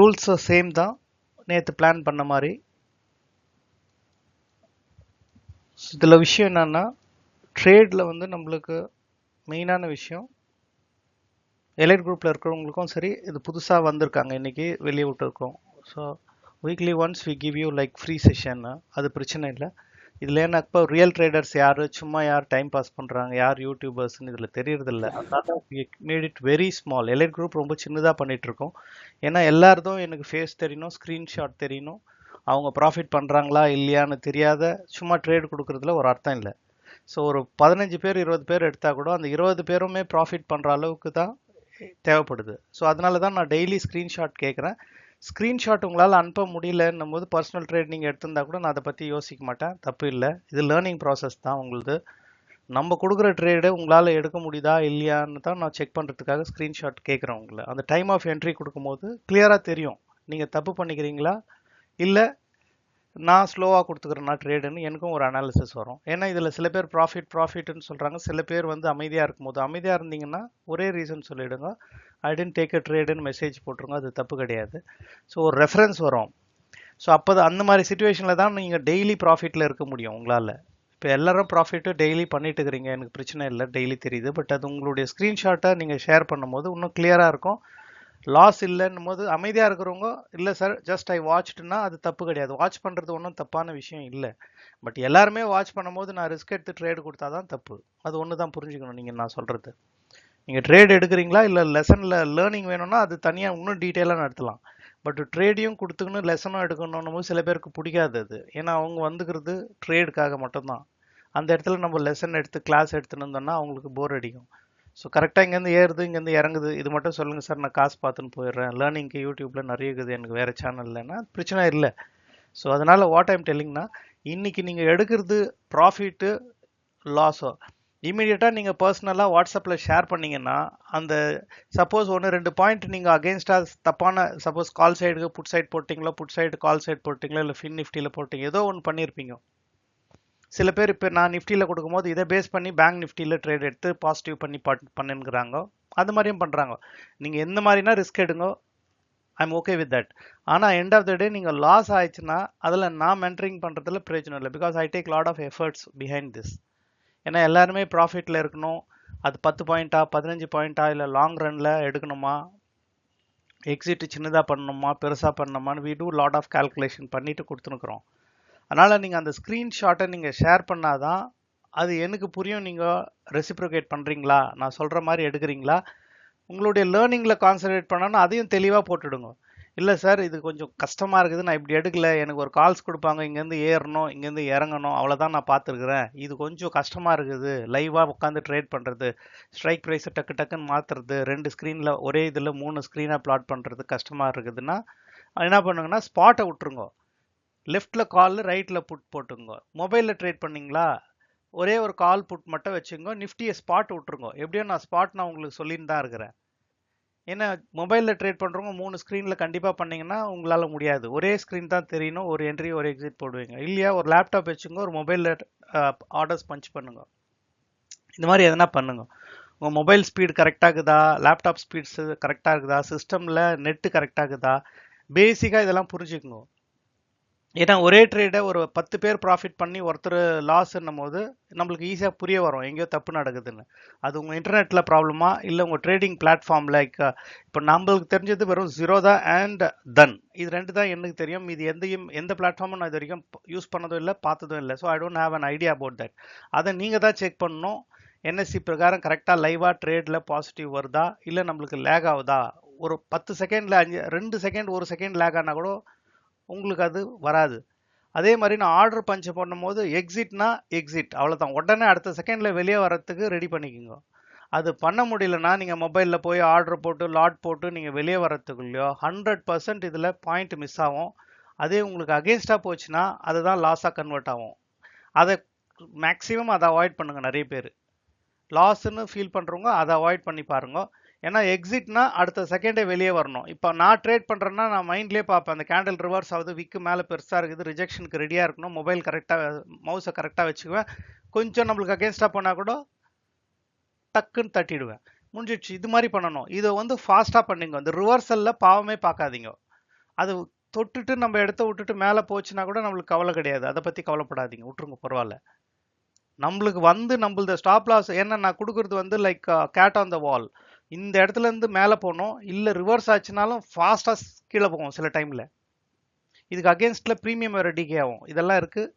Rules same தான், நேற்று plan பண்ண மாதிரி. இதில் விஷயம் என்னன்னா, ட்ரேடில் வந்து நம்மளுக்கு மெயினான விஷயம், எலைட் குரூப்பில் இருக்கிறவங்களுக்கும் சரி, இது புதுசாக வந்திருக்காங்க இன்னைக்கு வெளியே விட்டுருக்கோம். So weekly once we give you like free session, அது பிரச்சனை இல்லை. இதில் ஏன்னா இப்போ ரியல் ட்ரேடர்ஸ் யார், சும்மா யார் டைம் பாஸ் பண்ணுறாங்க, யார் யூடியூபர்ஸ்னு இதில் தெரியறதில்ல. அதனால made it very small. Elite group ரொம்ப சின்னதாக பண்ணிட்டு இருக்கோம். ஏன்னா எல்லாருக்கும் எனக்கு ஃபேஸ் தெரியணும், ஸ்க்ரீன்ஷாட் தெரியணும், அவங்க ப்ராஃபிட் பண்ணுறாங்களா இல்லையான்னு தெரியாத சும்மா ட்ரேட் கொடுக்குறதுல ஒரு அர்த்தம் இல்லை. ஸோ ஒரு 15 பேர் 20 பேர் எடுத்தால் கூட அந்த 20 பேருமே ப்ராஃபிட் பண்ணுற அளவுக்கு தான் தேவைப்படுது. ஸோ அதனால தான் நான் டெய்லி ஸ்க்ரீன்ஷாட் கேட்குறேன். ஸ்க்ரீன்ஷாட் உங்களால் அனுப்ப முடியலன்னும் போது பர்சனல் ட்ரேட் நீங்கள் எடுத்திருந்தா கூட நான் அதை பற்றி யோசிக்க மாட்டேன், தப்பு இல்லை. இது லேர்னிங் ப்ராசஸ் தான் உங்களுது. நம்ம கொடுக்குற ட்ரேடு உங்களால் எடுக்க முடியுதா இல்லையான்னு தான் நான் செக் பண்ணுறதுக்காக ஸ்க்ரீன்ஷாட் கேட்குறேன் உங்களை. அந்த டைம் ஆஃப் என்ட்ரி கொடுக்கும்போது கிளியராக தெரியும் நீங்கள் தப்பு பண்ணிக்கிறீங்களா இல்லை நான் ஸ்லோவாக கொடுத்துக்கிறேன்னா ட்ரேடுன்னு எனக்கும் ஒரு அனாலிசிஸ் வரும். ஏன்னா இதில் சில பேர் ப்ராஃபிட்னு சொல்கிறாங்க, சில பேர் வந்து அமைதியாக இருக்கும்போது, அமைதியாக இருந்தீங்கன்னா ஒரே ரீசன் சொல்லிவிடுங்க, ஐ டென்ட் டேக் அ ட்ரேடுன்னு மெசேஜ் போட்டுருங்க, அது தப்பு கிடையாது. ஸோ ஒரு ரெஃபரன்ஸ் வரும். ஸோ அப்போ அந்த மாதிரி சுச்சுவேஷனில் தான் நீங்கள் டெய்லி ப்ராஃபிட்டில் இருக்க முடியும் உங்களால். இப்போ எல்லாரும் ப்ராஃபிட்டு டெய்லி பண்ணிட்டு இருக்கிறீங்க, எனக்கு பிரச்சனை இல்லை, டெய்லி தெரியுது. பட் அது உங்களுடைய ஸ்க்ரீன்ஷாட்டை நீங்கள் ஷேர் பண்ணும்போது இன்னும் கிளியராக இருக்கும். லாஸ் இல்லைன்னும் போது அமைதியாக இருக்கிறவங்க இல்லை சார் ஜஸ்ட் ஐ வாட்ச்டுனா அது தப்பு கிடையாது. வாட்ச் பண்ணுறது ஒன்றும் தப்பான விஷயம் இல்லை. பட் எல்லாருமே வாட்ச் பண்ணும்போது நான் ரிஸ்க் எடுத்து ட்ரேடு கொடுத்தா தான் தப்பு. அது ஒன்று தான் புரிஞ்சுக்கணும் நீங்கள் நான் சொல்கிறது. நீங்கள் ட்ரேட் எடுக்கிறீங்களா இல்லை லெசனில் லேர்னிங் வேணும்னா அது தனியாக இன்னும் டீட்டெயிலாக நடத்தலாம். பட் ட்ரேடையும் கொடுத்துக்கணும் லெசனும் எடுக்கணும் போது சில பேருக்கு பிடிக்காது அது. ஏன்னா அவங்க வந்துக்கிறது ட்ரேடுக்காக மட்டும்தான். அந்த இடத்துல நம்ம லெசன் எடுத்து கிளாஸ் எடுத்துன்னு இருந்தோம்னா அவங்களுக்கு போர் அடிக்கும். ஸோ கரெக்டாக இங்கேருந்து ஏறுது இங்கேருந்து இறங்குது, இது மட்டும் சொல்லுங்கள் சார், நான் காசு பார்த்துன்னு போயிடுறேன், லேர்னிங்க்கு யூடியூப்பில் நிறைய இருக்குது, எனக்கு வேறு சேனல்லன்னா பிரச்சனை இல்லை. ஸோ அதனால் வாட் ஐம் டெல்லிங்னா, இன்றைக்கி நீங்கள் எடுக்கிறது ப்ராஃபிட்டு லாஸோ இமீடியட்டாக நீங்கள் பர்சனலாக வாட்ஸ்அப்பில் ஷேர் பண்ணிங்கன்னா, அந்த சப்போஸ் 1-2 பாயிண்ட் நீங்கள் அகெயின்ஸ்டாக தப்பான, சப்போஸ் கால் சைடுக்கு புட் சைட் போட்டிங்களோ, புட் சைடு கால் சைட் போட்டிங்களோ, இல்லை ஃபின் நிஃப்டியில் போட்டிங்க, ஏதோ ஒன்று பண்ணியிருப்பீங்க. சில பேர் இப்போ நான் நிஃப்டியில் கொடுக்கும்போது இதை பேஸ் பண்ணி பேங்க் நிஃப்டியில் ட்ரேட் எடுத்து பாசிட்டிவ் பண்ணி பண்ணுங்கிறாங்க, அது மாதிரியும் பண்ணுறாங்க. நீங்கள் எந்த மாதிரினா ரிஸ்க் எடுங்க, ஐம் ஓகே வித் தட். ஆனால் எண்ட் ஆஃப் த டே நீங்கள் லாஸ் ஆயிடுச்சுன்னா அதில் நான் மென்டரிங் பண்ணுறதுல பிரயோஜனம் இல்லை. Because I take lot of efforts behind this. ஏன்னா எல்லாருமே ப்ராஃபிட்டில் இருக்கணும். அது 10 பாயிண்ட்டா 15 பாயிண்ட்டா இல்லை லாங் ரனில் எடுக்கணுமா, எக்ஸிட் சின்னதாக பண்ணணுமா பெருசாக பண்ணணுமான்னு we do lot of calculation பண்ணிட்டு கொடுத்துனுக்குறோம். அதனால் நீங்கள் அந்த ஸ்க்ரீன்ஷாட்டை நீங்கள் ஷேர் பண்ணாதான் அது எனக்கு புரியும், நீங்கள் ரெசிப்ரோகேட் பண்ணுறீங்களா, நான் சொல்கிற மாதிரி எடுக்கிறீங்களா, உங்களுடைய லேர்னிங்கில் கான்சன்ட்ரேட் பண்ணோன்னா அதையும் தெளிவாக போட்டுடுங்க. இல்லை சார் இது கொஞ்சம் கஷ்டமாக இருக்குது, நான் இப்படி எடுக்கல, எனக்கு ஒரு கால்ஸ் கொடுப்பாங்க, இங்கேருந்து ஏறணும் இங்கேருந்து இறங்கணும், அவ்வளோதான் நான் பார்த்துருக்குறேன், இது கொஞ்சம் கஷ்டமாக இருக்குது, லைவாக உட்காந்து ட்ரேட் பண்ணுறது, ஸ்ட்ரைக் ப்ரைஸை டக்கு டக்குன்னு மாற்றுறது, 2 ஸ்க்ரீனில் ஒரே இதில் 3 ஸ்க்ரீனாக பிளாட் பண்ணுறது கஷ்டமாக இருக்குதுன்னா என்ன பண்ணுங்கன்னா ஸ்பாட்டை விட்டுருங்க. லெஃப்டில் கால் ரைட்டில் புட் போட்டுங்க. மொபைலில் ட்ரேட் பண்ணிங்களா, ஒரே ஒரு கால் புட் மட்டும் வச்சுங்க, நிஃப்டியை ஸ்பாட் விட்டுருங்க. எப்படியோ நான் ஸ்பாட் நான் உங்களுக்கு சொல்லின்னு தான் இருக்கிறேன். ஏன்னா மொபைலில் ட்ரேட் பண்ணுறவங்க 3 ஸ்க்ரீனில் கண்டிப்பாக பண்ணிங்கன்னா உங்களால் முடியாது. ஒரே ஸ்க்ரீன் தான் தெரியணும், ஒரு என்ட்ரி ஒரு எக்ஸிட் போடுவீங்க. இல்லையா ஒரு லேப்டாப் வச்சுங்க, ஒரு மொபைலில் ஆர்டர்ஸ் பஞ்ச் பண்ணுங்க. இந்த மாதிரி எதனா பண்ணுங்க. உங்கள் மொபைல் ஸ்பீடு கரெக்டாக இருக்குதா, லேப்டாப் ஸ்பீட்ஸ் கரெக்டாக இருக்குதா, சிஸ்டமில் நெட்டு கரெக்டாக இருக்குதா, பேசிக்காக இதெல்லாம் புரிஞ்சுக்கோங்க. ஏன்னா ஒரே ட்ரேடை ஒரு 10 பேர் ப்ராஃபிட் பண்ணி ஒருத்தர் லாஸ்ன்னும் போது நம்மளுக்கு ஈஸியாக புரிய வரும் எங்கேயோ தப்பு நடக்குதுன்னு. அது உங்கள் இன்டர்நெட்டில் ப்ராப்ளமா இல்லை உங்கள் ட்ரேடிங் பிளாட்ஃபார்ம் லைக் இப்போ நம்மளுக்கு தெரிஞ்சது வெறும் ஜீரோதா அண்ட் தன், இது 2 தான் எனக்கு தெரியும். இது எந்த பிளாட்ஃபார்மும் நான் இது வரைக்கும் யூஸ் பண்ணதும் இல்லை பார்த்ததும் இல்லை. So I don't have an idea about that. அதை நீங்கள் தான் செக் பண்ணணும். என்எஸ்சி பிரகாரம் கரெக்டாக லைவாக ட்ரேடில் பாசிட்டிவ் வருதா இல்லை நம்மளுக்கு லேக் ஆகுதா. ஒரு 10 செகண்டில் 2 செகண்ட் 1 செகண்ட் லேக் ஆனால் கூட உங்களுக்கு அது வராது. அதே மாதிரி நான் ஆர்டர் பஞ்ச் பண்ணும்போது எக்ஸிட்னா எக்ஸிட் அவ்வளோதான், உடனே அடுத்த செகண்டில் வெளியே வரத்துக்கு ரெடி பண்ணிக்கோங்க. அது பண்ண முடியலன்னா நீங்கள் மொபைலில் போய் ஆர்டர் போட்டு லாட் போட்டு நீங்கள் வெளியே வரத்துக்குள்ளேயோ 100% இதில் பாயிண்ட் மிஸ் ஆகும். அதே உங்களுக்கு அகேன்ஸ்டாக போச்சுன்னா அதுதான் லாஸாக கன்வெர்ட் ஆகும். அதை மேக்ஸிமம் அதை அவாய்ட் பண்ணுங்கள். நிறைய பேர் லாஸ்ன்னு ஃபீல் பண்ணுறவங்க அதை அவாய்ட் பண்ணி பாருங்க. ஏன்னா எக்ஸிட்னா அடுத்த செகண்டே வெளியே வரணும். இப்போ நான் ட்ரேட் பண்ணுறேன்னா நான் மைண்ட்லேயே பார்ப்பேன், அந்த கேண்டில் ரிவர்ஸ் ஆகுது, விக்கு மேலே பெருசாக இருக்குது, ரிஜெக்ஷனுக்கு ரெடியாக இருக்கணும், மொபைல் கரெக்டாக மவுஸை கரெக்டாக வச்சுக்குவேன், கொஞ்சம் நம்மளுக்கு அகேன்ஸ்டாக போனால் கூட டக்குன்னு தட்டிடுவேன், முடிஞ்சிடுச்சு. இது மாதிரி பண்ணணும். இதை வந்து ஃபாஸ்ட்டாக பண்ணிங்க. இந்த ரிவர்சலில் பாவமே பார்க்காதீங்க. அது தொட்டுட்டு நம்ம இடத்த விட்டுட்டு மேலே போச்சுன்னா கூட நம்மளுக்கு கவலை கிடையாது. அதை பற்றி கவலைப்படாதீங்க, விட்டுருங்க, பரவாயில்ல. நம்மளுக்கு வந்து நம்மளது ஸ்டாப் லாஸ் ஏன்னா நான் கொடுக்குறது வந்து லைக் கேட் ஆன் த வால். இந்த இடத்துல இருந்து மேலே போகணும், இல்லை ரிவர்ஸ் ஆச்சுனாலும் ஃபாஸ்ட்டாக கீழே போகும் சில டைமில். இதுக்கு அகேன்ஸ்டில் ப்ரீமியம் வேறு டிகே ஆகும். இதெல்லாம் இருக்குது.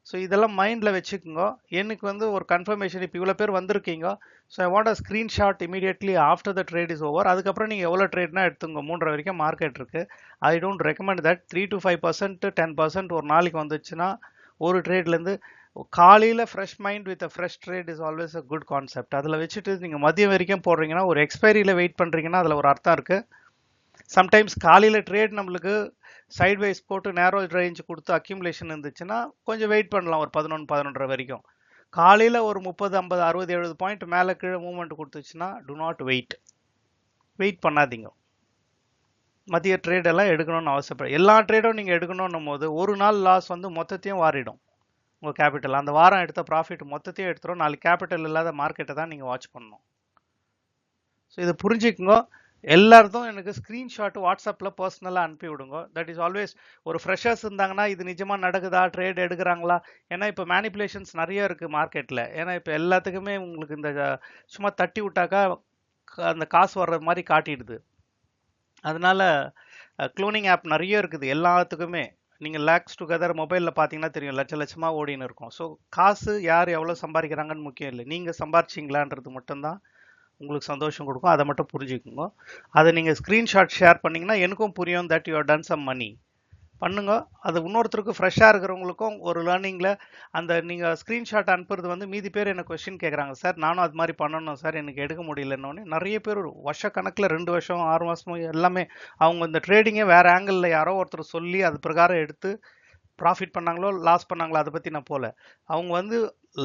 ஸோ இதெல்லாம் மைண்டில் வச்சுக்கோங்க. எனக்கு வந்து ஒரு கன்ஃபர்மேஷன் இப்போ இவ்வளோ பேர் வந்திருக்கீங்க. So I want a screenshot immediately after the trade is over. அதுக்கப்புறம் நீங்கள் எவ்வளோ ட்ரேட்னா எடுத்துங்க. 3:30 வரைக்கும் மார்க்கெட் இருக்குது. I don't recommend that. 3 to 5%, 10% ஒரு நாளைக்கு வந்துச்சுன்னா ஒரு ட்ரேட்லேருந்து காலையில் fresh mind with fresh trade is always a good concept. அதில் வச்சுட்டு நீங்கள் மதியம் வரைக்கும் போடுறீங்கன்னா, ஒரு எக்ஸ்பைரியில் வெயிட் பண்ணுறீங்கன்னா அதில் ஒரு அர்த்தம் இருக்குது. சம்டைம்ஸ் காலையில் ட்ரேட் நம்மளுக்கு சைட்வைஸ் போட்டு நேரோ ரேஞ்ச் கொடுத்து அக்யூமுலேஷன் இருந்துச்சுன்னா கொஞ்சம் வெயிட் பண்ணலாம், ஒரு 11-11:30 வரைக்கும். காலையில் ஒரு 30, 50, 60, 70 பாயிண்ட் மேலே கீழே மூவ்மெண்ட் கொடுத்துச்சுன்னா டு நாட் வெயிட் பண்ணாதீங்க. மதிய ட்ரேடெல்லாம் எடுக்கணும்னு அவசியப்படும். எல்லா ட்ரேடும் நீங்கள் எடுக்கணும்னும் போது ஒரு நாள் லாஸ் வந்து மொத்தத்தையும் வாரிடும் உங்கள் கேபிட்டல். அந்த வாரம் எடுத்த ப்ராஃபிட் மொத்தத்தையும் எடுத்துரும். நாளைக்கு கேபிட்டல் இல்லாத மார்க்கெட்டை தான் நீங்கள் வாட்ச் பண்ணணும். ஸோ இதை புரிஞ்சுக்குங்க. எல்லாருக்கும் எனக்கு ஸ்க்ரீன்ஷாட் வாட்ஸ்அப்பில் பர்சனலாக அனுப்பி விடுங்க. That is always. ஒரு ஃப்ரெஷர்ஸ் இருந்தாங்கன்னா இது நிஜமாக நடக்குதா, ட்ரேட் எடுக்கிறாங்களா? ஏன்னா இப்போ மேனிப்புலேஷன்ஸ் நிறைய இருக்குது மார்க்கெட்டில். ஏன்னா இப்போ எல்லாத்துக்குமே உங்களுக்கு இந்த சும்மா தட்டி விட்டாக்கா அந்த காசு வர்ற மாதிரி காட்டிடுது. அதனால க்ளோனிங் ஆப் நிறைய இருக்குது எல்லாத்துக்குமே. நீங்கள் லேக்ஸ் டுகெதர் மொபைலில் பார்த்தீங்கன்னா தெரியும், லட்சமாக ஓடின்னு இருக்கும். ஸோ காசு யார் எவ்வளோ சம்பாதிக்கிறாங்கன்னு முக்கியம் இல்லை, நீங்கள் சம்பாரிச்சிங்களான்றது மட்டும்தான் உங்களுக்கு சந்தோஷம் கொடுக்கும். அதை மட்டும் புரிஞ்சுக்குங்க. அதை நீங்கள் ஸ்க்ரீன்ஷாட் ஷேர் பண்ணிங்கன்னா எனக்கும் புரியும் that you done some money பண்ணுங்க. அது இன்னொருத்தருக்கு ஃப்ரெஷ்ஷாக இருக்கிறவங்களுக்கும் ஒரு லேர்னிங்கில் அந்த நீங்கள் ஸ்க்ரீன்ஷாட் அனுப்புறது வந்து மீதி பேர் எனக்கு கொஸ்டின் கேட்குறாங்க, சார் நானும் அது மாதிரி பண்ணணும் சார், எனக்கு எடுக்க முடியலன்னொன்னே நிறைய பேர் வருஷ கணக்கில் 2 வருஷம் 6 மாதமும் எல்லாமே அவங்க இந்த ட்ரேடிங்கே வேறு ஆங்கிளில் யாரோ ஒருத்தர் சொல்லி அது பிரகாரம் எடுத்து ப்ராஃபிட் பண்ணாங்களோ லாஸ் பண்ணாங்களோ அதை பற்றி நான் போகல. அவங்க வந்து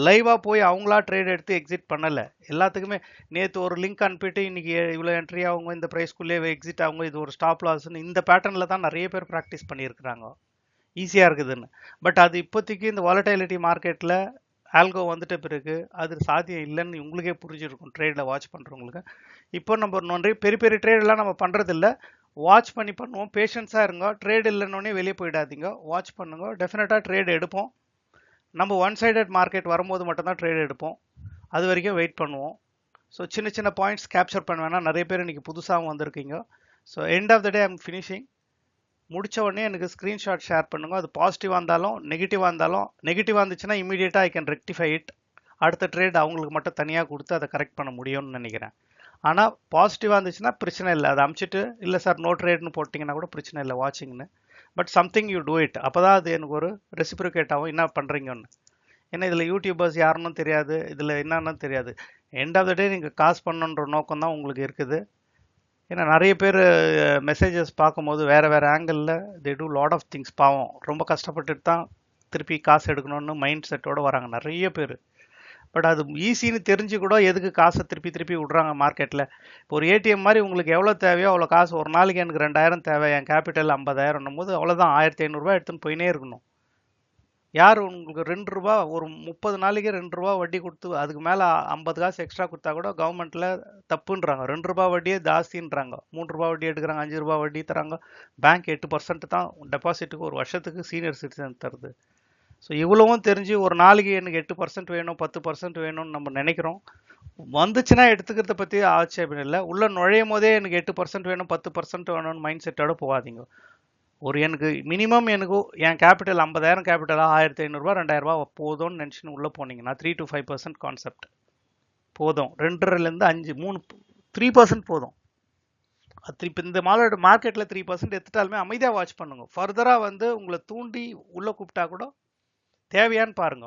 லைவாக போய் அவங்களா ட்ரேட் எடுத்து எக்ஸிட் பண்ணலை. எல்லாத்துக்குமே நேற்று ஒரு லிங்க் அனுப்பிட்டு இன்றைக்கி இவ்வளோ என்ட்ரி அவங்க இந்த ப்ரைஸ்க்குள்ளேயே எக்ஸிட் அவங்க இது ஒரு ஸ்டாப் லாஸ்ன்னு இந்த பேட்டர்னில் தான் நிறைய பேர் ப்ராக்டிஸ் பண்ணியிருக்கிறாங்க, ஈஸியாக இருக்குதுன்னு. பட் அது இப்போதைக்கு இந்த வாலடைலிட்டி மார்க்கெட்டில் ஆல்கோ வந்துட்ட பிறகு அது சாத்தியம் இல்லைன்னு உங்களுக்கே புரிஞ்சிருக்கும் ட்ரேடில் வாட்ச் பண்ணுறவங்களுக்கு. இப்போ நம்ம நிறைய பெரிய பெரிய ட்ரேடெல்லாம் நம்ம பண்ணுறதில்ல, வாட்ச் பண்ணி பண்ணுவோம். பேஷன்ஸாக இருங்க. ட்ரேட் இல்லைன்னொன்னே வெளியே போயிடாதீங்க, வாட்ச் பண்ணுங்க. டெஃபினட்டாக ட்ரேட் எடுப்போம். நம்ம ஒன் சைடட் மார்க்கெட் வரும்போது மட்டும்தான் ட்ரேட் எடுப்போம், அது வரைக்கும் வெயிட் பண்ணுவோம். ஸோ சின்ன சின்ன பாயிண்ட்ஸ் கேப்சர் பண்ணுவேன்னா நிறைய பேர் இன்றைக்கி புதுசாகவும் வந்திருக்கீங்க. So end of the day I'm finishing. முடித்த உடனே எனக்கு ஸ்க்ரீன்ஷாட் ஷேர் பண்ணுங்க. அது பாசிட்டிவாக இருந்தாலும் நெகட்டிவாக இருந்துச்சுன்னா இமீடியட்டாக ஐ கேன் ரெக்டிஃபை இட். அடுத்த ட்ரேட் அவங்களுக்கு மட்டும் தனியாக கொடுத்து அதை கரெக்ட் பண்ண முடியும்னு நினைக்கிறேன். ஆனால் பாசிட்டிவாக இருந்துச்சுன்னா பிரச்சனை இல்லை, அதை அமுச்சிட்டு இல்லை சார் நோ ட்ரேட்னு போட்டிங்கன்னா கூட பிரச்சனை இல்லை வாட்சிங்னு. But something you do it. அப்போ தான் அது எனக்கு ஒரு ரெசிப்ரிகேட் ஆகும் என்ன பண்ணுறீங்கன்னு. ஏன்னா இதில் யூடியூபர்ஸ் யாருன்னு தெரியாது, இதில் என்னன்னு தெரியாது. எண்ட் ஆஃப் த டே நீங்கள் காசு பண்ணணுன்ற நோக்கம் தான் உங்களுக்கு இருக்குது. ஏன்னா நிறைய பேர் மெசேஜஸ் பார்க்கும்போது வேறு ஆங்கிளில் they do lot of things. பாவம், ரொம்ப கஷ்டப்பட்டுட்டு தான் திருப்பி காசு எடுக்கணும்னு மைண்ட் செட்டோடு வராங்க நிறைய பேர். பட் அது ஈஸின்னு தெரிஞ்சு கூட எதுக்கு காசை திருப்பி விட்றாங்க மார்க்கெட்டில். இப்போ ஒரு ஏடிஎம் மாதிரி உங்களுக்கு எவ்வளோ தேவையோ அவ்வளோ காசு. ஒரு நாளைக்கு எனக்கு 2000 தேவை, என் கேபிட்டல் 50,000 போது அவ்வளோதான், 1500 எடுத்துன்னு போயினே இருக்கணும். யார் உங்களுக்கு 2 ரூபா ஒரு 30 நாளைக்கு 2 ரூபா வட்டி கொடுத்து அதுக்கு மேலே 50 காசு எக்ஸ்ட்ரா கொடுத்தா கூட கவர்மெண்ட்டில் தப்புன்றாங்க. 2 ரூபா வட்டியே ஜாஸ்தின்றாங்க. 3 ரூபா வட்டி எடுக்கிறாங்க, 5 ரூபா வட்டி தராங்க. பேங்க் 8% தான் டெபாசிட்டுக்கு ஒரு வருஷத்துக்கு சீனியர் சிட்டிசன் தருது. ஸோ இவ்வளவும் தெரிஞ்சு ஒரு நாளைக்கு எனக்கு 8% வேணும் 10% வேணும்னு நம்ம நினைக்கிறோம். வந்துச்சுன்னா எடுத்துக்கிறத பற்றி ஆட்சேபம் இல்லை. உள்ள நுழையும் போதே எனக்கு 8% வேணும் 10% வேணும்னு மைண்ட் செட்டோட போகாதீங்க. ஒரு எனக்கு மினிமம் எனக்கு என் கேபிட்டல் 50,000 கேபிட்டலாக 1500 2000 போதும்னு நினச்சின்னு உள்ளே போனீங்கன்னா 3 to 5% கான்செப்ட் போதும். 2.5 5 3% போதும். அது இப்போ இந்த மார்க்கெட்டில் 3% எடுத்துட்டாலுமே அமைதியாக வாட்ச் பண்ணுங்க. ஃபர்தராக வந்து உங்களை தூண்டி உள்ளே கூப்பிட்டா கூட தேவையான்னு பாருங்க,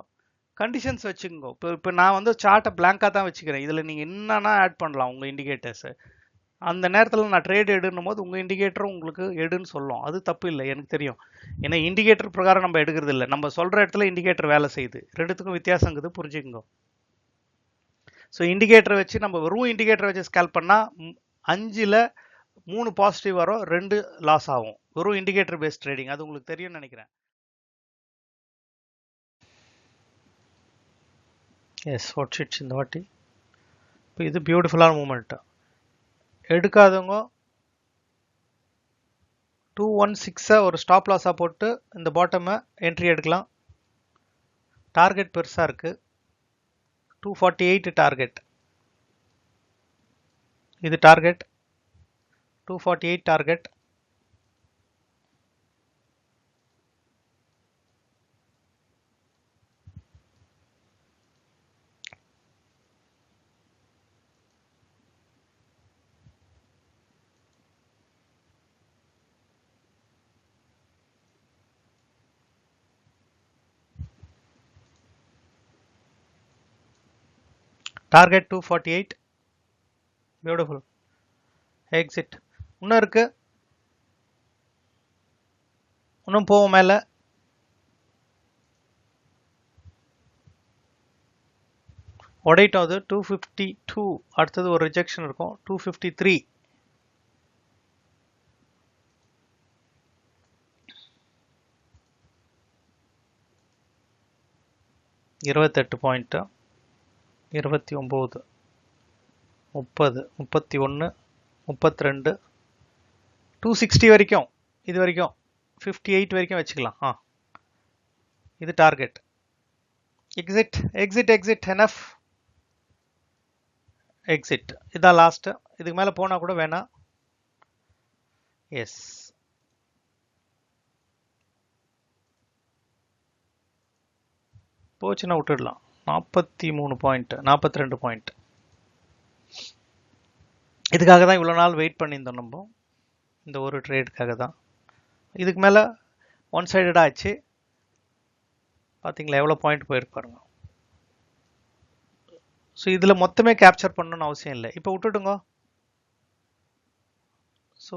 கண்டிஷன்ஸ் வச்சுக்கோங்க. இப்போ நான் வந்து சார்ட்டை பிளாங்காக தான் வச்சுக்கிறேன். இதில் நீங்கள் என்னன்னா ஆட் பண்ணலாம் உங்கள் இண்டிகேட்டர்ஸு. அந்த நேரத்தில் நான் ட்ரேட் எடுன்னும் போது உங்கள் இண்டிகேட்டரும் உங்களுக்கு எடுன்னு சொல்லும். அது தப்பு இல்லை, எனக்கு தெரியும். ஏன்னா இண்டிகேட்டர் பிரகாரம் நம்ம எடுக்கிறது இல்லை, நம்ம சொல்கிற இடத்துல இண்டிகேட்டர் வேலை செய்யுது. ரெண்டுத்துக்கும் வித்தியாசம் இருக்குது, புரிஞ்சுக்கோங்க. ஸோ இண்டிகேட்டரை வச்சு நம்ம வெறும் இண்டிகேட்டரை வச்சு ஸ்கேல் பண்ணால் 5ல் 3 பாசிட்டிவ் வரும், 2 லாஸ் ஆகும். வெறும் இண்டிகேட்டர் பேஸ்ட் ட்ரேடிங், அது உங்களுக்கு தெரியும்னு நினைக்கிறேன். எஸ் வாட் ஷீட்ஸ் இந்த வாட்டி. இப்போ இது பியூட்டிஃபுல்லான மூமெண்ட்டு. எடுக்காதவங்க 216 ஒரு ஸ்டாப் லாஸா போட்டு இந்த பாட்டமை என்ட்ரி எடுக்கலாம். டார்கெட் பெருசா இருக்கு. 248 டார்கெட். இது target. 248 target. Target 248. Beautiful. Exit. இன்னும் இருக்கு. இன்னும் போவோம் மேல. உடைட்டோம். அது 252. அடுத்தது ஒரு ரிஜெக்ஷன் இருக்கும். 253. 28 பாயிண்ட். 29, 30, 31, 32, 260 வரைக்கும். இது வரைக்கும் 58 வரைக்கும் வச்சுக்கலாம். இது target. Exit exit exit. Enough. Exit. இதான் லாஸ்ட். இதுக்கு மேல போனா கூட வேணாம். எஸ். போச்சுன்னா விட்டுடலாம். 43 பாயிண்ட், 42 பாயிண்ட். இதுக்காக தான் இவ்வளோ நாள் வெயிட் பண்ணியிருந்தோம் நம்ம. இந்த ஒரு ட்ரேடுக்காக தான். இதுக்கு மேலே ஒன் சைடடாக ஆச்சு. பார்த்தீங்களா எவ்வளோ பாயிண்ட் போயிருக்கு பாருங்க. ஸோ இதில் மொத்தமே கேப்சர் பண்ணணும்னு அவசியம் இல்லை. இப்போ விட்டுடுங்க. So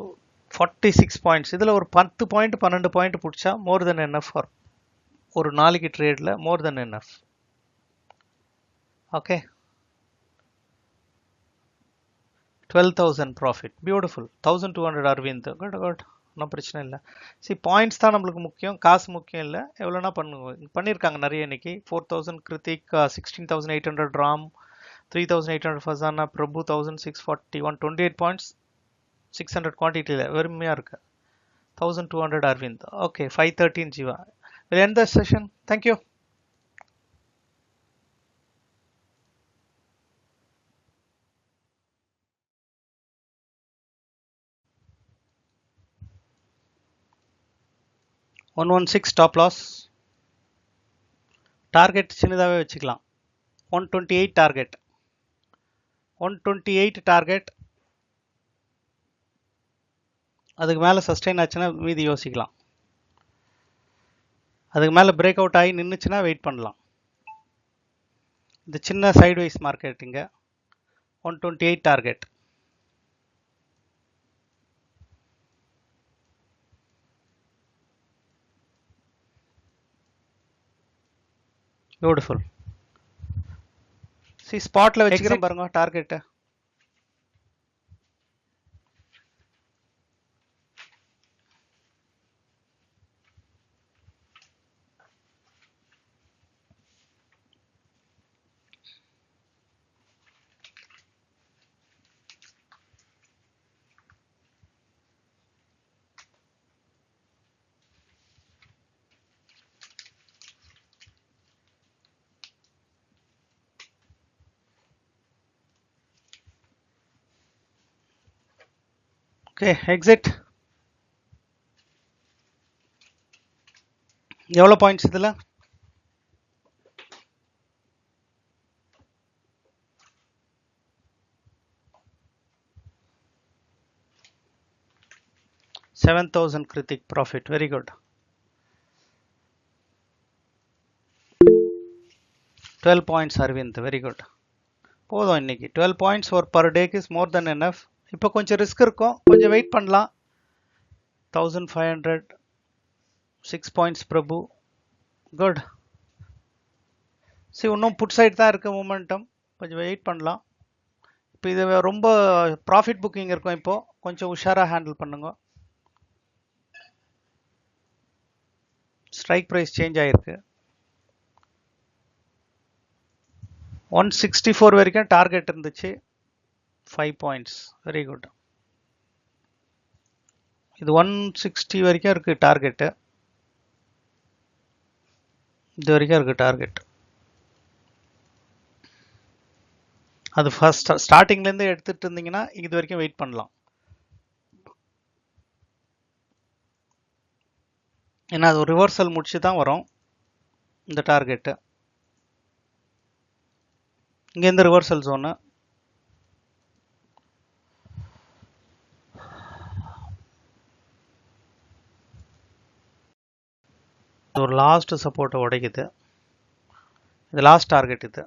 46 points. இதில் ஒரு 10 பாயிண்ட் 12 பாயிண்ட் பிடிச்சா மோர் தென் எனஃப் ஃபார் ஒரு நாளைக்கு ட்ரேடில். மோர் தென் enough. Okay. 12,000 profit. Beautiful. 1200 Aravind. Good good. ஒன்றும் பிரச்சனை இல்லை. பாயிண்ட்ஸ் தான் நம்மளுக்கு முக்கியம், காசு முக்கியம் இல்லை. எவ்வளோனா பண்ணியிருக்காங்க நிறைய இன்னைக்கு. 4,000 கிருத்திக், 16,800 ராம், 3,800 ஃபசானா, பிரபு 1,641, 28 பாயிண்ட்ஸ், 600 குவான்டிட்டியில் வெறுமையாக இருக்கு. 1,200 Aravind. Okay. 513 Jeeva. We'll end the session. Thank you. $116 stop loss. Target சின்னதாகவே வச்சுக்கலாம். 128 டார்கெட். 128 டார்கெட். அதுக்கு மேலே சஸ்டெயின் ஆச்சுன்னா மீதி யோசிக்கலாம். அதுக்கு மேலே பிரேக் அவுட் ஆகி நின்றுச்சுன்னா வெயிட் பண்ணலாம். இந்த சின்ன சைட்வைஸ் மார்க்கெட்டிங்க. 128 டார்கெட். பியூட்டிஃபுல். ஸ்பாட்ல வச்சுக்கிறேன் பாருங்க டார்கெட். ஓகே. எக்ஸிட். எவ்வளோ பாயிண்ட்ஸ் இதில்? $7,000 Krithik profit. Very good. 12 points Aravind. Very good. போதும் இன்னைக்கு. 12 பாயிண்ட்ஸ் ஒரு பர் டேக்கு இஸ் மோர் தென் எனஃப். இப்போ கொஞ்சம் ரிஸ்க் இருக்கும், கொஞ்சம் வெயிட் பண்ணலாம். 1,500. 6 பாயிண்ட்ஸ் பிரபு. குட். இன்னும் புட் சைட் தான் இருக்கு மூமெண்டம். கொஞ்சம் வெயிட் பண்ணலாம். இப்போ இது ரொம்ப ப்ராஃபிட் புக்கிங் இருக்கும். இப்போ கொஞ்சம் உஷாராக ஹேண்டில் பண்ணுங்க. ஸ்ட்ரைக் ப்ரைஸ் சேஞ்ச் ஆகிருக்கு. 164 வரைக்கும் டார்கெட் இருந்துச்சு. 5 பாயிண்ட்ஸ். Very good. இது 160 வரைக்கும் இருக்கு டார்கெட்டு. இது வரைக்கும் இருக்கு டார்கெட். அது ஃபர்ஸ்ட் ஸ்டார்டிங்லேருந்து எடுத்துட்டு இருந்தீங்கன்னா இது வரைக்கும் வெயிட் பண்ணலாம். ஏன்னா அது ஒரு ரிவர்சல் முடிச்சு தான் வரும் இந்த டார்கெட்டு. இங்கேருந்து ரிவர்சல் ஜோனு. ஒரு லாஸ்ட் சப்போர்ட்டை உடைக்குது. இது லாஸ்ட் டார்கெட். இது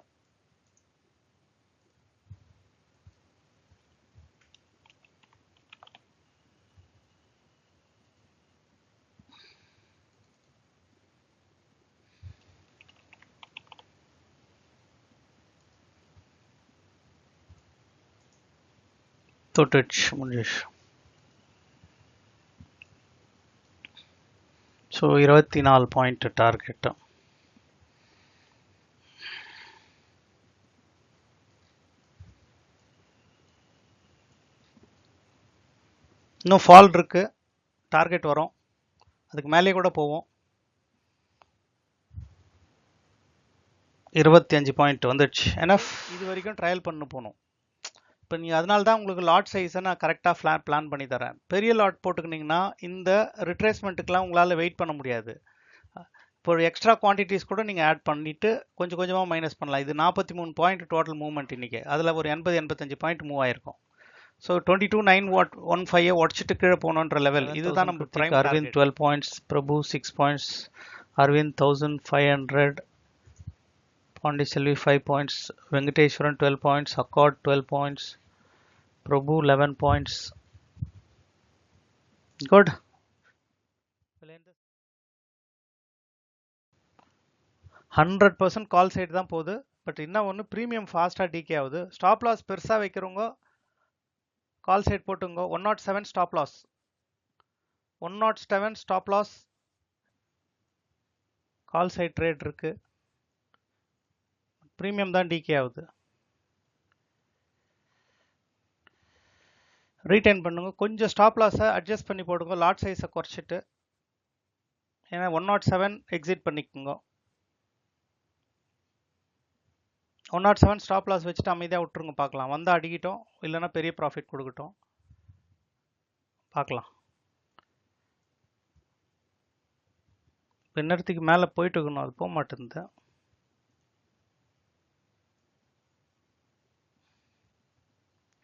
தொட்டுச்சு முடிஞ்சிச்சு. So 24 point target. இன்னும் ஃபால் இருக்கு. டார்கெட் வரும், அதுக்கு மேலே கூட போவோம். 25 பாயிண்ட் வந்துடுச்சு. என்எஃப். இது வரைக்கும் ட்ரையல் பண்ண போகணும். இப்போ நீங்கள் அதனால தான் உங்களுக்கு லாட் சைஸை நான் கரெக்டாக பிளான் பண்ணி தரேன். பெரிய லாட் போட்டுக்கினீங்கன்னா இந்த ரிட்ரேஸ்மெண்ட்டுக்கெலாம் உங்களால் வெயிட் பண்ண முடியாது. இப்போ எக்ஸ்ட்ரா குவான்டிட்டிஸ் கூட நீங்கள் ஆட் பண்ணிவிட்டு கொஞ்சம் கொஞ்சமாக மைனஸ் பண்ணலாம். இது 43 பாயிண்ட் டோட்டல் மூவ்மெண்ட் இன்றைக்கி. அதில் ஒரு 80-85 பாயிண்ட் மூவ் ஆயிருக்கும். ஸோ 22,915 உடச்சிட்டு கீழே போகணுன்ற லெவல். இதுதான் நம்ம prime. Aravind 12 points, Prabhu 6 points, Aravind 1500, Pandiselvi 5 points, Venkateshwaran 12 points, Accord 12 points, Prabhu 11 points. Good. 100% call side தான் போகுது. பட் இன்னும் ஒன்று, ப்ரீமியம் ஃபாஸ்ட்டாக டிகே ஆகுது. ஸ்டாப் லாஸ் பெருசாக வைக்கிறவங்க கால் சைடு போட்டுங்க. 107 stop loss, 107 stop loss. Call side trade இருக்கு. ப்ரீமியம் தான் டிகே ஆகுது. ரீட்டைன் பண்ணுங்க. கொஞ்சம் ஸ்டாப் லாஸை அட்ஜஸ்ட் பண்ணி போடுங்க, லாட் சைஸை குறைச்சிட்டு. ஏன்னா 107 எக்ஸிட் பண்ணிக்கோங்க. 107 ஸ்டாப் லாஸ் வச்சுட்டு அமைதியாக விட்டுருங்க. பார்க்கலாம், வந்தால் அடிக்கிட்டோம், இல்லைன்னா பெரிய ப்ராஃபிட் கொடுக்கட்டும், பார்க்கலாம். பின்னத்துக்கு மேலே போயிட்டு இருக்கணும், அது போக மாட்டேங்குது.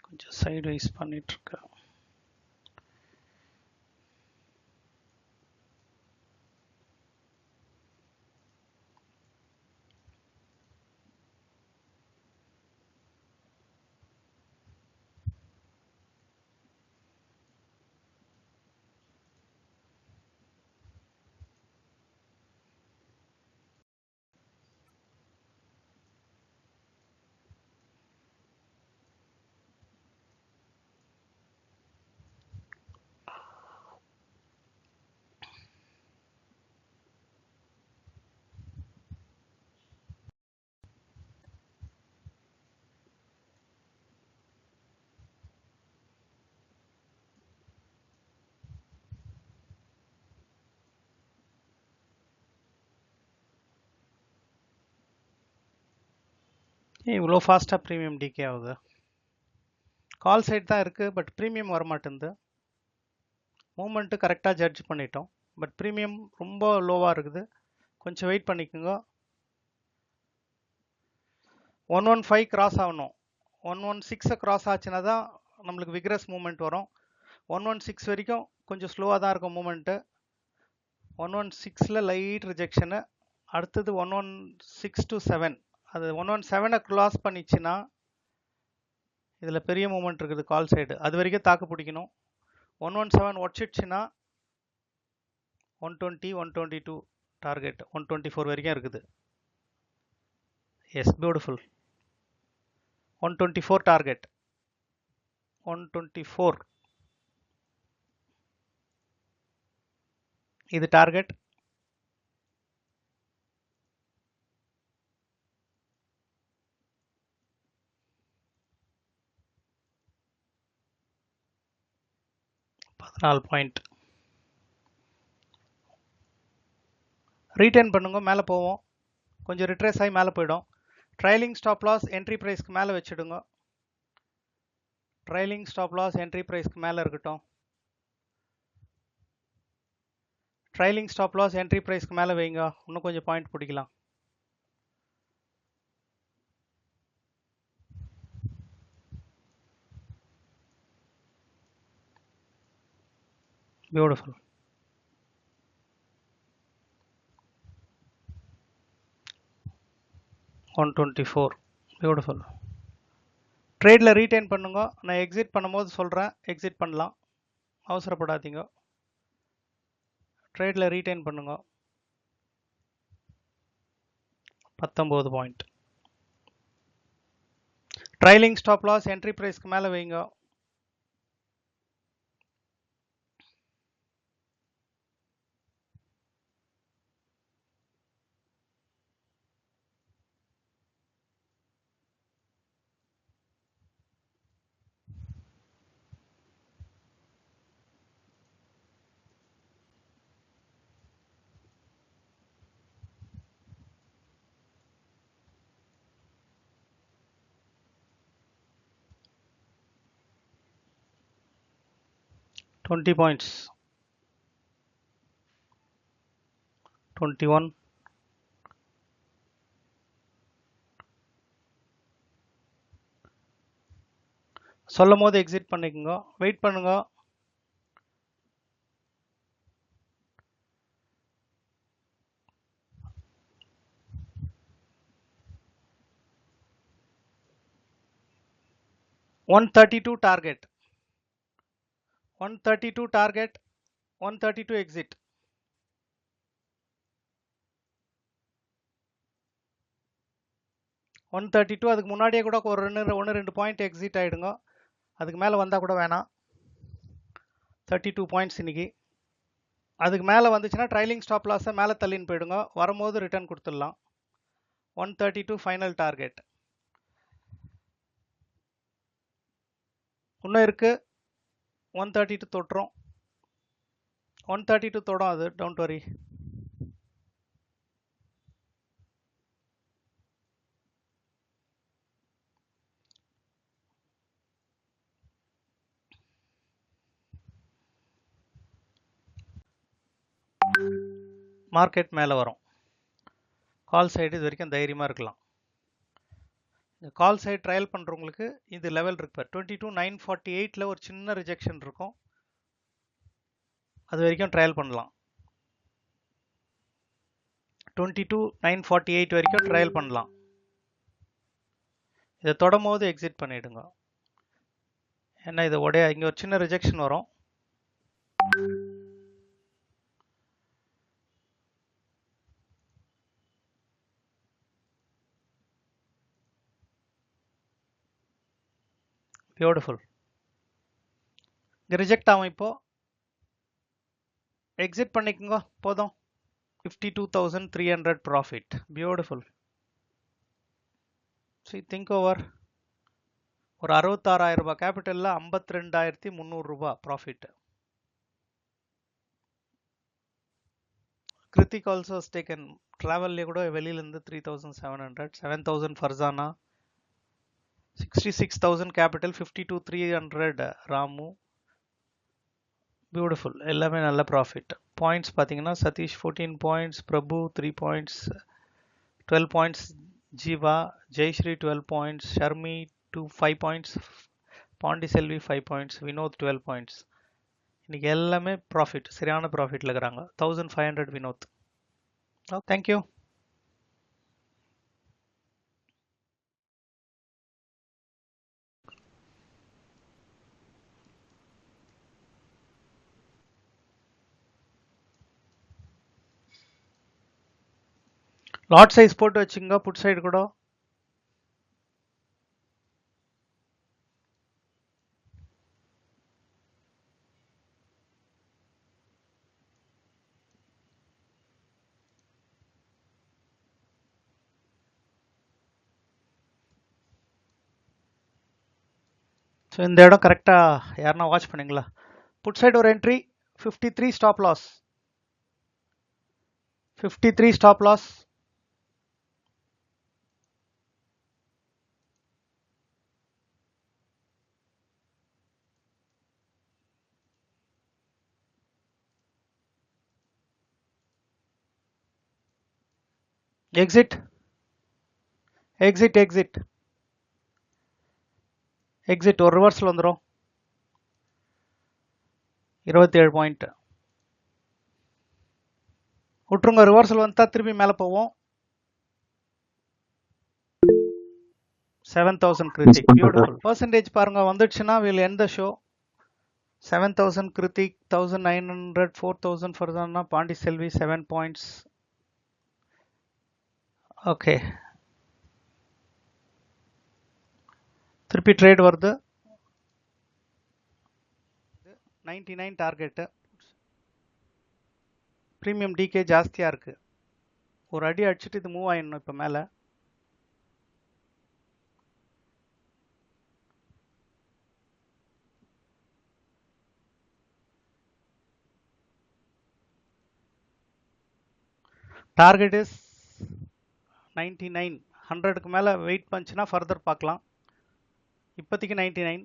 கொஞ்சம் சைடு வைஸ் பண்ணிட்டுருக்கேன். இவ்வளோ ஃபாஸ்ட்டாக ப்ரீமியம் டிகே ஆகுது. கால் சைட் தான் இருக்குது, பட் ப்ரீமியம் வரமாட்டேங்குது. மூமெண்ட்டு கரெக்டாக ஜட்ஜ் பண்ணிட்டோம், பட் ப்ரீமியம் ரொம்ப லோவாக இருக்குது. கொஞ்சம் வெயிட் பண்ணிக்கோங்க. 115 கிராஸ் ஆகணும். 116 கிராஸ் ஆச்சுன்னா தான் நம்மளுக்கு விக்ரஸ் மூமெண்ட் வரும். 116 வரைக்கும் கொஞ்சம் ஸ்லோவாக தான் இருக்கும் மூமெண்ட்டு. 116ல் light rejection. அடுத்தது 116 to 7. அது 117 கிராஸ் பண்ணிச்சுன்னா இதில் பெரிய மூமெண்ட் இருக்குது கால் சைடு. அது வரைக்கும் தாக்கு பிடிக்கணும். 117 உடச்சிடுச்சுன்னா 120, 122 டார்கெட். 124 வரைக்கும் இருக்குது. S, beautiful. 124 டார்கெட். 124 இது டார்கெட். $14 பாயிண்ட். ரீட்டைன் பண்ணுங்க, மேலே போவோம், கொஞ்சம் ரிட்ரேஸ் ஆகி மேலே போயிடும். ட்ரைலிங் ஸ்டாப் லாஸ் என்ட்ரி ப்ரைஸ்க்கு மேலே வச்சுடுங்க. ட்ரைலிங் ஸ்டாப் லாஸ் என்ட்ரி ப்ரைஸ்க்கு மேலே இருக்கட்டும். ட்ரைலிங் ஸ்டாப் லாஸ் என்ட்ரி ப்ரைஸ்க்கு மேலே வைங்க, இன்னும் கொஞ்சம் பாயிண்ட் பிடிக்கலாம். பியூட்டிஃபுல். $124. பியூட்டிஃபுல். ட்ரேடில் ரீட்டைன் பண்ணுங்க, நான் எக்ஸிட் பண்ணும்போது சொல்கிறேன், எக்ஸிட் பண்ணலாம், அவசரப்படாதீங்க. ட்ரேடில் ரீட்டைன் பண்ணுங்க. 19 point. Trailing stop loss entry ப்ரைஸ்க்கு மேலே வைங்க. $20 points. 21. சொல்லும் போது எக்ஸிட் பண்ணிக்கோங்க, வெயிட் பண்ணுங்க. $132 டார்கெட், 132 டார்கெட், 132 எக்ஸிட். $132. அதுக்கு முன்னாடியே கூட ஒரு 1-2 பாயிண்ட் எக்ஸிட் ஆகிடுங்க, அதுக்கு மேலே வந்தால் கூட வேணாம். 32 பாயிண்ட்ஸ் இன்னைக்கு. அதுக்கு மேலே வந்துச்சுன்னா ட்ரைலிங் ஸ்டாப் லாஸை மேலே தள்ளின்னு போயிடுங்க, வரும்போது ரிட்டர்ன் கொடுத்துடலாம். 132 ஃபைனல் டார்கெட். இன்னும் இருக்கு, 132 தொட்டுரும், 132 தொடும், அது டோன்ட் வரி. மார்க்கெட் மேலே வரும், கால் சைடு இது வரைக்கும் தைரியமாக இருக்கலாம். கால் சைடு ட்ரையல் பண்ணுறவங்களுக்கு இது லெவல் இருக்கு. 22,948 ஒரு சின்ன ரிஜெக்ஷன் இருக்கும், அது வரைக்கும் ட்ரையல் பண்ணலாம். 22,948 வரைக்கும் ட்ரையல் பண்ணலாம். இதை தொடும் போது எக்ஸிட் பண்ணிடுங்க, ஏன்னா இது இங்கே ஒரு சின்ன ரிஜெக்ஷன் வரும். பியூட்டிஃபுல். இங்கே ரிஜெக்ட் ஆகும், இப்போ எக்ஸிட் பண்ணிக்கோங்க போதும். 52,300 profit. Beautiful. C think over. ஒரு 66,000 ரூபாய் கேபிட்டலில் 52,300 ரூபாய் ப்ராஃபிட். கிருத்திக் ஆல்சோ டேக்கன் ட்ராவல்லே கூட வெளியிலேருந்து 3,700, 7,000 ஃபர்சானா, 66,000 கேபிட்டல், 52,300 ராமு. பியூட்டிஃபுல், எல்லாமே நல்ல ப்ராஃபிட். பாயிண்ட்ஸ் பார்த்தீங்கன்னா Sathish 14 points, Prabhu 3 points, 12 points Jeeva, Jayashree 12 points, Sharmi 5 points, Pandiselvi 5 points, Vinod 12 points. இன்னைக்கு எல்லாமே ப்ராஃபிட், சரியான ப்ராஃபிட்ல இருக்கிறாங்க. 1,500 வினோத். தேங்க்யூ. லாட் சைஸ் போட்டு வச்சுங்க, புட் சைடு கூட. ஸோ இந்த இடம் கரெக்டாக யாருன்னா வாட்ச் பண்ணிங்களா? புட் சைடு ஒரு entry, 53 stop loss. 53 stop loss. Exit. ஒரு ரிவர்சல் வந்துரும். 27 பாயிண்ட் விட்டுருங்க. ரிவர்சல் வந்தா திருப்பி மேல போவோம். 7000 கிருத்திக். பியூட்டிஃபுல். பர்சன்டேஜ் பாருங்க வந்துடுச்சுன்னா will end the show. 7000 Krithik, 1900, 4000 ஃபர்தர்னா பாண்டி செல்வி 7 பாயிண்ட்ஸ். ஓகே, திருப்பி ட்ரேட் வருது. 99 டார்கெட்டு. ப்ரீமியம் டிகே ஜாஸ்தியாக இருக்கு. ஒரு அடி அடிச்சுட்டு இது மூவ் ஆயிடணும் இப்போ மேலே. Target is 99. 100க்கு மேலே வெயிட் பண்ணிச்சுன்னா ஃபர்தர் பார்க்கலாம். இப்போதைக்கு 99.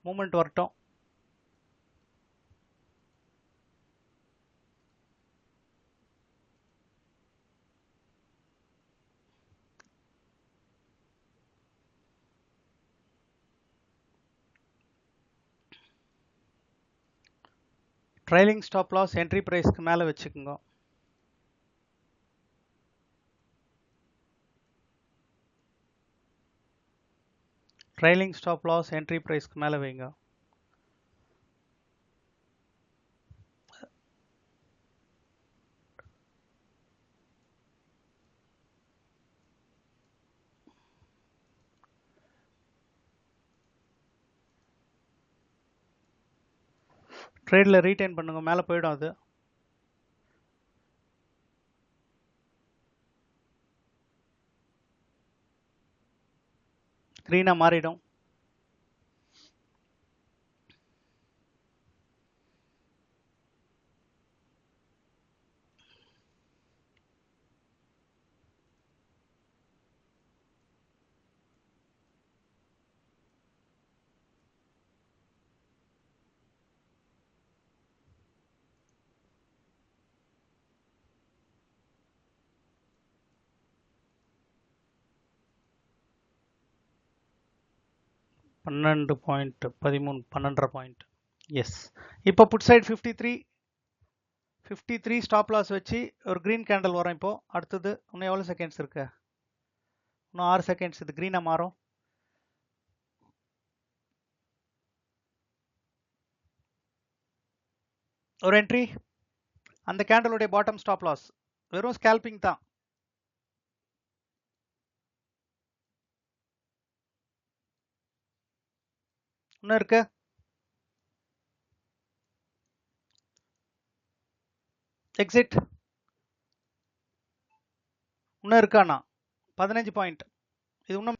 மூமெண்ட் வரட்டும். ட்ரைலிங் ஸ்டாப் லாஸ் என்ட்ரி ப்ரைஸ்க்கு மேலே வச்சுக்கோங்க. ட்ரைலிங் ஸ்டாப் லாஸ் என்ட்ரி ப்ரைஸ்க்கு மேலே வைங்க. ட்ரேடில் ரீட்டைன் பண்ணுங்க, மேலே போயிடும். அது க்ரீனாக மாறிடும். $12.13, 12.5 பாயிண்ட். எஸ். இப்போ புட் சைட் 53 ஸ்டாப் லாஸ் வச்சு ஒரு க்ரீன் கேண்டல் வரும். இப்போ அடுத்தது இன்னும் எவ்வளோ செகண்ட்ஸ் இருக்கு? இன்னும் 6 செகண்ட்ஸ். இது க்ரீனாக மாறும். ஒரு என்ட்ரி. அந்த கேண்டலுடைய பாட்டம் ஸ்டாப் லாஸ். வெறும் ஸ்கேல்பிங் தான். இன்னும் இருக்கு. எக்ஸிட். இன்னும் இருக்காண்ணா 15 பாயிண்ட். இது இன்னும்